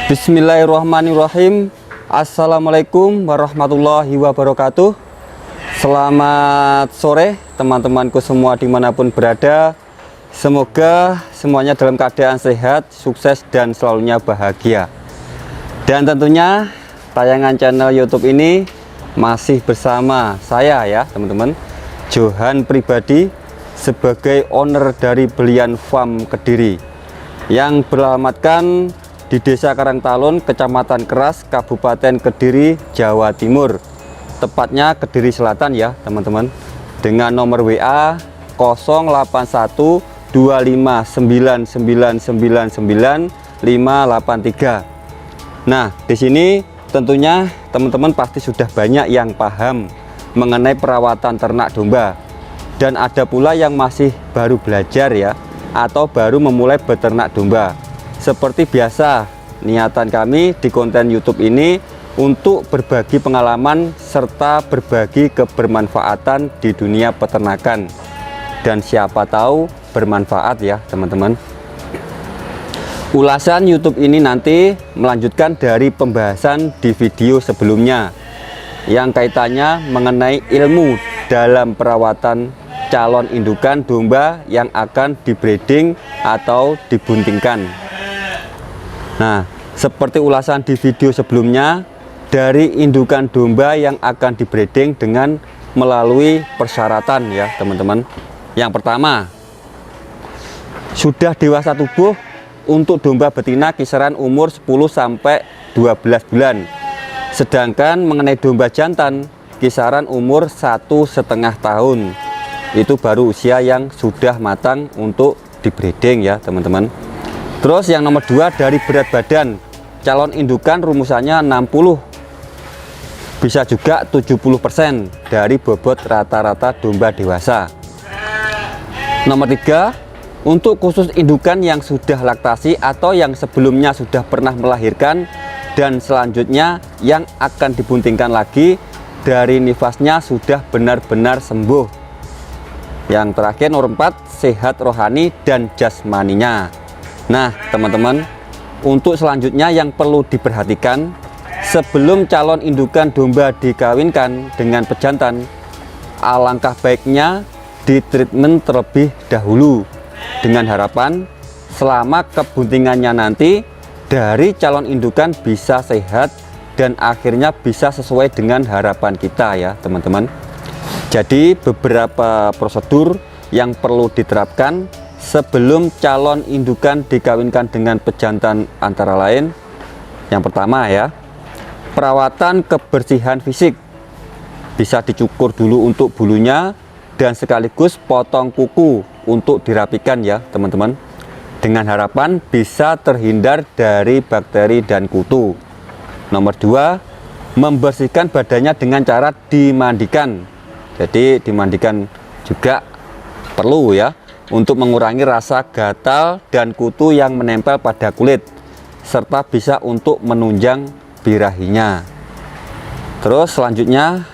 Bismillahirrahmanirrahim. Assalamualaikum warahmatullahi wabarakatuh. Selamat sore teman-temanku semua dimanapun berada. Semoga semuanya dalam keadaan sehat, sukses, dan selalunya bahagia. Dan tentunya tayangan channel YouTube ini masih bersama saya ya teman-teman, Johan pribadi, sebagai owner dari Belian Farm Kediri yang beralamatkan di Desa Karangtalun, Kecamatan Keras, Kabupaten Kediri, Jawa Timur. Tepatnya Kediri Selatan ya teman-teman. Dengan nomor WA 081259999583. Nah, di sini tentunya teman-teman pasti sudah banyak yang paham mengenai perawatan ternak domba. Dan ada pula yang masih baru belajar ya, atau baru memulai beternak domba. Seperti biasa, niatan kami di konten YouTube ini untuk berbagi pengalaman serta berbagi kebermanfaatan di dunia peternakan. Dan siapa tahu bermanfaat ya teman-teman. Ulasan YouTube ini nanti melanjutkan dari pembahasan di video sebelumnya yang kaitannya mengenai ilmu dalam perawatan calon indukan domba yang akan dibreeding atau dibuntingkan. Nah, seperti ulasan di video sebelumnya, dari indukan domba yang akan dibreeding dengan melalui persyaratan ya teman-teman. Yang pertama, sudah dewasa tubuh untuk domba betina kisaran umur 10 sampai 12 bulan. Sedangkan mengenai domba jantan kisaran umur 1,5 tahun. Itu baru usia yang sudah matang untuk dibreeding ya teman-teman. Terus yang nomor 2, dari berat badan. Calon indukan rumusannya 60, bisa juga 70% dari bobot rata-rata domba dewasa. Nomor 3, untuk khusus indukan yang sudah laktasi atau yang sebelumnya sudah pernah melahirkan dan selanjutnya yang akan dibuntingkan lagi, dari nifasnya sudah benar-benar sembuh. Yang terakhir nomor 4, sehat rohani dan jasmaninya. Nah teman-teman, untuk selanjutnya yang perlu diperhatikan, sebelum calon indukan domba dikawinkan dengan pejantan, alangkah baiknya ditreatment terlebih dahulu, dengan harapan selama kebuntingannya nanti dari calon indukan bisa sehat dan akhirnya bisa sesuai dengan harapan kita ya teman-teman. Jadi beberapa prosedur yang perlu diterapkan sebelum calon indukan dikawinkan dengan pejantan antara lain. Yang pertama ya, perawatan kebersihan fisik. Bisa dicukur dulu untuk bulunya dan sekaligus potong kuku untuk dirapikan ya teman-teman. Dengan harapan bisa terhindar dari bakteri dan kutu. Nomor 2, membersihkan badannya dengan cara dimandikan. Jadi dimandikan juga perlu ya, untuk mengurangi rasa gatal dan kutu yang menempel pada kulit, serta bisa untuk menunjang birahinya. Terus selanjutnya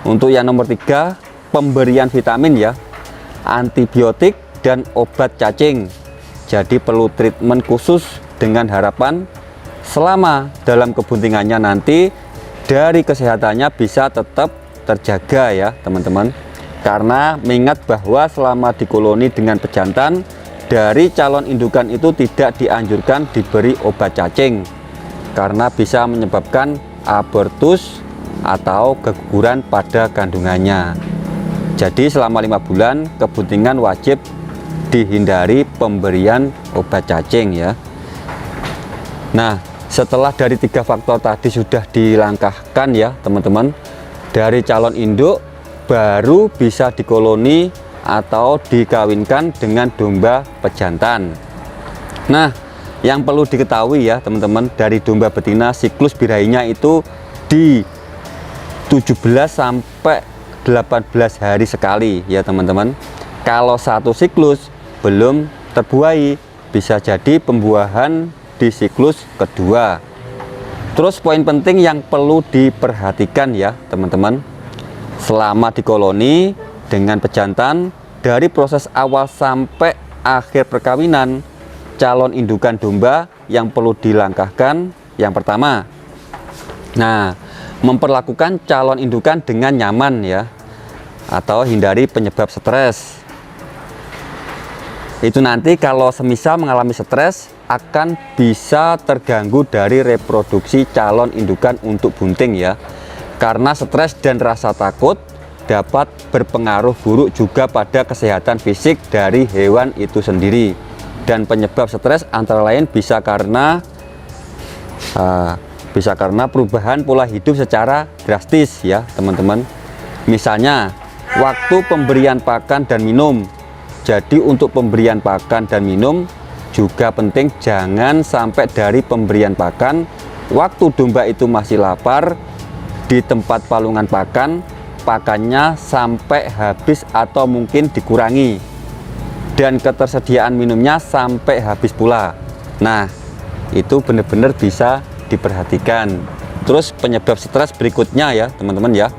untuk yang nomor 3, pemberian vitamin ya, antibiotik dan obat cacing. Jadi perlu treatment khusus dengan harapan selama dalam kebuntingannya nanti dari kesehatannya bisa tetap terjaga ya teman-teman. Karena mengingat bahwa selama di koloni dengan pejantan, dari calon indukan itu tidak dianjurkan diberi obat cacing karena bisa menyebabkan abortus atau keguguran pada kandungannya. Jadi selama 5 bulan kebuntingan wajib dihindari pemberian obat cacing ya. Nah, setelah dari 3 faktor tadi sudah dilangkahkan ya teman-teman, dari calon induk baru bisa dikoloni atau dikawinkan dengan domba pejantan. Nah, yang perlu diketahui ya teman-teman, dari domba betina siklus birahinya itu di 17 sampai 18 hari sekali ya teman-teman. Kalau satu siklus belum terbuai, bisa jadi pembuahan di siklus kedua. Terus poin penting yang perlu diperhatikan ya teman-teman, selama di koloni dengan pejantan, dari proses awal sampai akhir perkawinan, calon indukan domba yang perlu dilangkahkan. Yang pertama, nah, memperlakukan calon indukan dengan nyaman ya, atau hindari penyebab stres. Itu nanti kalau semisal mengalami stres akan bisa terganggu dari reproduksi calon indukan untuk bunting ya. Karena stres dan rasa takut dapat berpengaruh buruk juga pada kesehatan fisik dari hewan itu sendiri. Dan penyebab stres antara lain bisa karena perubahan pola hidup secara drastis ya teman-teman. Misalnya waktu pemberian pakan dan minum. Jadi untuk pemberian pakan dan minum juga penting jangan sampai dari pemberian pakan waktu domba itu masih lapar, di tempat palungan pakan pakannya sampai habis atau mungkin dikurangi, dan ketersediaan minumnya sampai habis pula. Nah, itu benar-benar bisa diperhatikan. Terus penyebab stres berikutnya ya teman-teman ya,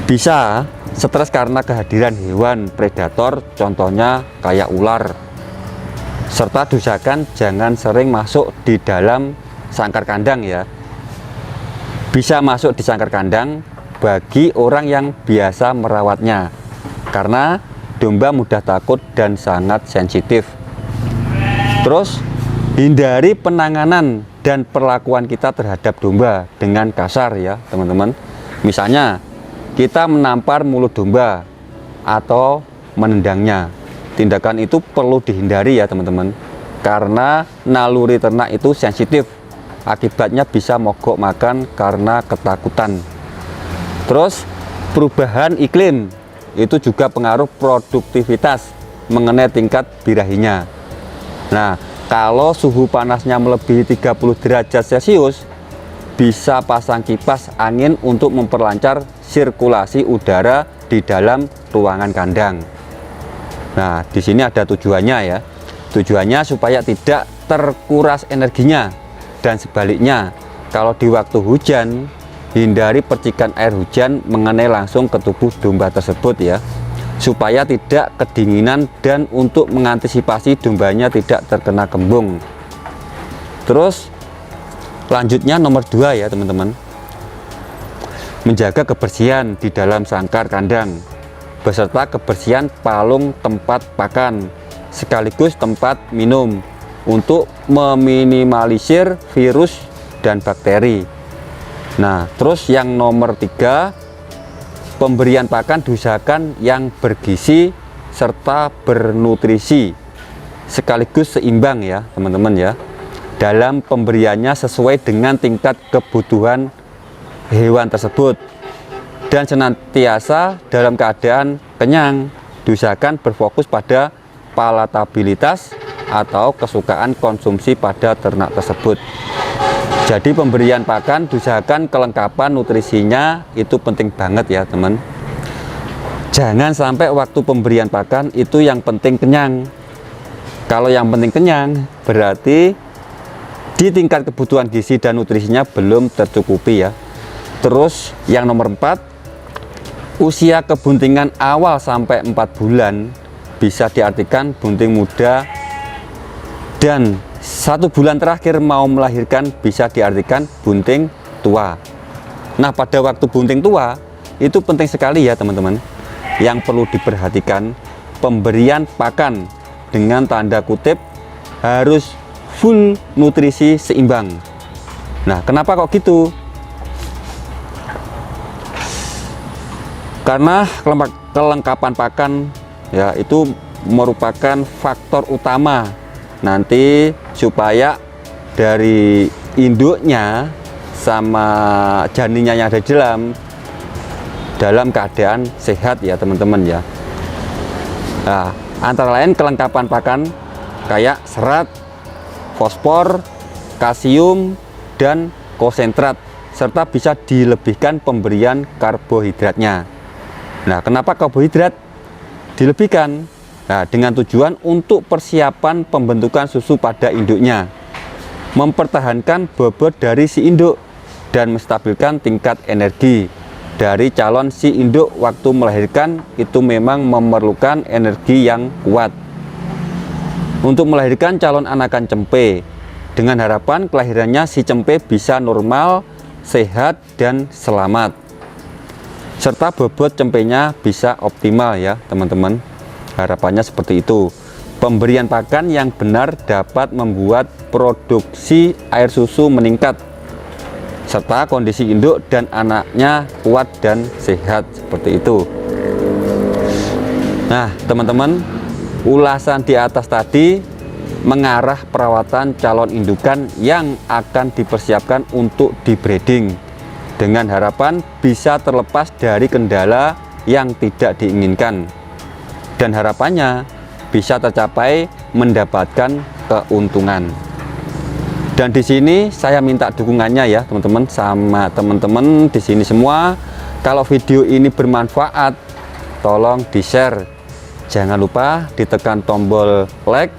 bisa stres karena kehadiran hewan predator, contohnya kayak ular. Serta diusahakan jangan sering masuk di dalam sangkar kandang ya. Bisa masuk di sangkar kandang bagi orang yang biasa merawatnya, karena domba mudah takut dan sangat sensitif. Terus hindari penanganan dan perlakuan kita terhadap domba dengan kasar ya teman-teman. Misalnya kita menampar mulut domba atau menendangnya. Tindakan itu perlu dihindari ya teman-teman, karena naluri ternak itu sensitif. Akibatnya bisa mogok makan karena ketakutan. Terus perubahan iklim itu juga pengaruh produktivitas mengenai tingkat birahinya. Nah, kalau suhu panasnya melebihi 30 derajat Celcius, bisa pasang kipas angin untuk memperlancar sirkulasi udara di dalam ruangan kandang. Nah, di sini ada tujuannya ya. Tujuannya supaya tidak terkuras energinya, dan sebaliknya, kalau di waktu hujan, hindari percikan air hujan mengenai langsung ke tubuh domba tersebut ya, supaya tidak kedinginan dan untuk mengantisipasi dombanya tidak terkena gembung. Terus lanjutnya nomor 2 ya teman-teman, menjaga kebersihan di dalam sangkar kandang beserta kebersihan palung tempat pakan sekaligus tempat minum untuk meminimalisir virus dan bakteri. Nah, terus yang nomor 3, pemberian pakan diusahakan yang bergizi serta bernutrisi sekaligus seimbang ya teman-teman ya, dalam pemberiannya sesuai dengan tingkat kebutuhan hewan tersebut, dan senantiasa dalam keadaan kenyang. Diusahakan berfokus pada palatabilitas atau kesukaan konsumsi pada ternak tersebut. Jadi pemberian pakan diusahakan kelengkapan nutrisinya itu penting banget ya teman. Jangan sampai waktu pemberian pakan itu yang penting kenyang. Kalau yang penting kenyang berarti di tingkat kebutuhan gizi dan nutrisinya belum tercukupi ya. Terus yang nomor 4, usia kebuntingan awal sampai 4 bulan bisa diartikan bunting muda, dan 1 bulan terakhir mau melahirkan bisa diartikan bunting tua. Nah, pada waktu bunting tua itu penting sekali ya teman-teman, yang perlu diperhatikan pemberian pakan dengan tanda kutip harus full nutrisi seimbang. Nah, kenapa kok gitu? Karena kelengkapan pakan ya itu merupakan faktor utama nanti supaya dari induknya sama janinnya yang ada di dalam keadaan sehat ya teman-teman ya. Nah, antara lain kelengkapan pakan kayak serat, fosfor, kalsium, dan konsentrat, serta bisa dilebihkan pemberian karbohidratnya. Nah, kenapa karbohidrat dilebihkan? Nah, dengan tujuan untuk persiapan pembentukan susu pada induknya, mempertahankan bobot dari si induk, dan menstabilkan tingkat energi dari calon si induk waktu melahirkan. Itu memang memerlukan energi yang kuat. Untuk melahirkan calon anakan cempe dengan harapan kelahirannya si cempe bisa normal, sehat, dan selamat, serta bobot cempenya bisa optimal ya teman-teman. Harapannya seperti itu. Pemberian pakan yang benar dapat membuat produksi air susu meningkat, serta kondisi induk dan anaknya kuat dan sehat, seperti itu. Nah teman-teman, ulasan di atas tadi mengarah perawatan calon indukan yang akan dipersiapkan untuk di breeding, dengan harapan bisa terlepas dari kendala yang tidak diinginkan, dan harapannya bisa tercapai mendapatkan keuntungan. Dan di sini saya minta dukungannya ya teman-teman, sama teman-teman di sini semua. Kalau video ini bermanfaat, tolong di-share. Jangan lupa ditekan tombol like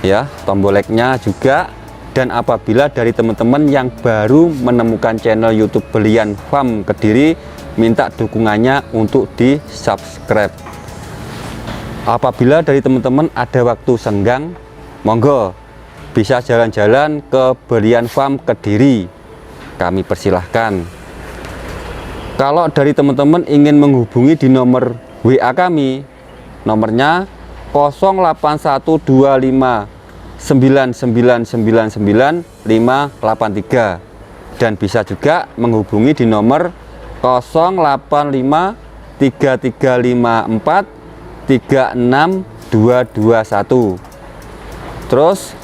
ya, tombol like-nya juga. Dan apabila dari teman-teman yang baru menemukan channel YouTube Belian Farm Kediri, minta dukungannya untuk di-subscribe. Apabila dari teman-teman ada waktu senggang, monggo bisa jalan-jalan ke Belian Farm Kediri, kami persilahkan. Kalau dari teman-teman ingin menghubungi di nomor WA kami, nomornya 081599999583, dan bisa juga menghubungi di nomor 085335436221. Terus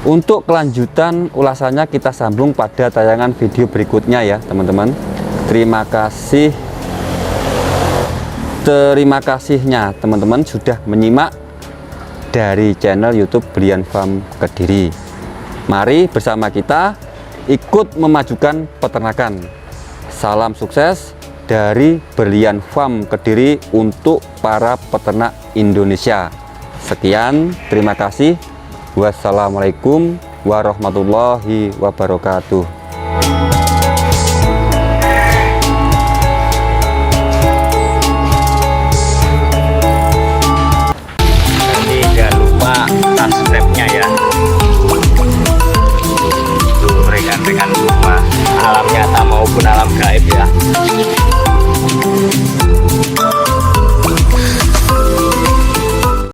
untuk kelanjutan ulasannya kita sambung pada tayangan video berikutnya ya teman-teman. Terima kasihnya teman-teman sudah menyimak dari channel YouTube Belian Farm Kediri. Mari bersama kita ikut memajukan peternakan. Salam sukses dari Belian Farm Kediri untuk para peternak Indonesia. Sekian, terima kasih. Wassalamualaikum warahmatullahi wabarakatuh.